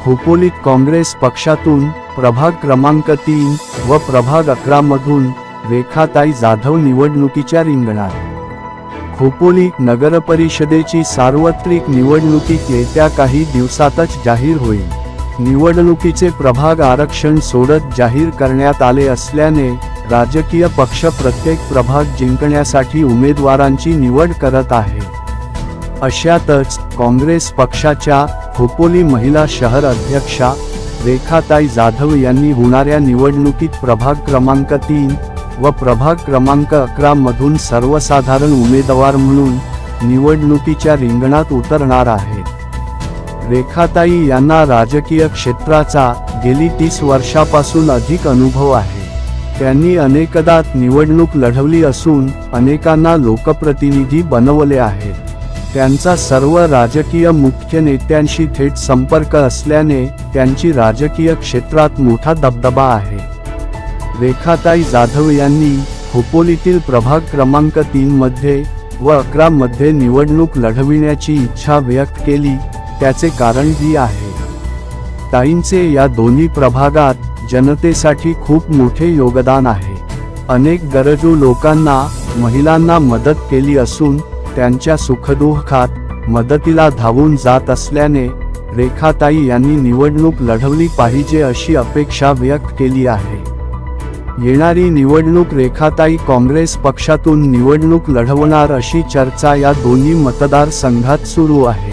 खोपोलीत काँग्रेस पक्षातून प्रभाग क्रमांक 3 व प्रभाग 11 मधून रेखाताई जाधव निवडणुकीच्या रिंगणात। खोपोली नगरपरिषदेची सार्वत्रिक निवडणुकीत येत्या काही दिवसातच जाहीर होईल। निवडणुकीचे प्रभाग आरक्षण सोडत जाहीर करण्यात आले असल्याने राजकीय पक्ष प्रत्येक प्रभाग जिंकण्यासाठी उमेदवारांची निवड करत आहे। अशातच काँग्रेस पक्षाच्या खोपोली महिला शहर अध्यक्षा रेखाताई जाधव यांनी होणाऱ्या निवडणुकीत प्रभाग क्रमांक 3 व प्रभाग क्रमांक 11 मधून सर्वसाधारण उमेदवार म्हणून निवडणुकीच्या रिंगणात उतरणार आहेत। रेखाताई यांना राजकीय क्षेत्राचा गेली 30 वर्षापासून अधिक अनुभव आहे। त्यांनी अनेकदा निवडणूक लढवली असून अनेकांना लोकप्रतिनिधी बनवले आहे। त्यांचा सर्व राजकीय मुख्य नेत्यांशी थेट संपर्क असल्याने त्यांची राजकीय क्षेत्रात मोठा दबदबा आहे। रेखाताई जाधव यांनी खोपोलीतील प्रभाग क्रमांक 3 मध्ये व 11 मध्ये निवडणूक लढविण्याची इच्छा व्यक्त केली, त्याचे कारण ही आहे। ताईंचे या दोन्ही प्रभागात जनतेसाठी खूप मोठे योगदान आहे। अनेक गरजू लोकांना, महिलांना मदत केली असून त्यांच्या सुखदुःखात मदतीला धावून जात असल्याने रेखाताई यांनी निवडणूक लढवली पाहिजे अशी अपेक्षा व्यक्त केली आहे। येणारी निवडणूक रेखाताई काँग्रेस पक्षातून निवडणूक लढवणार अशी चर्चा या दोन्ही मतदारसंघात सुरू आहे।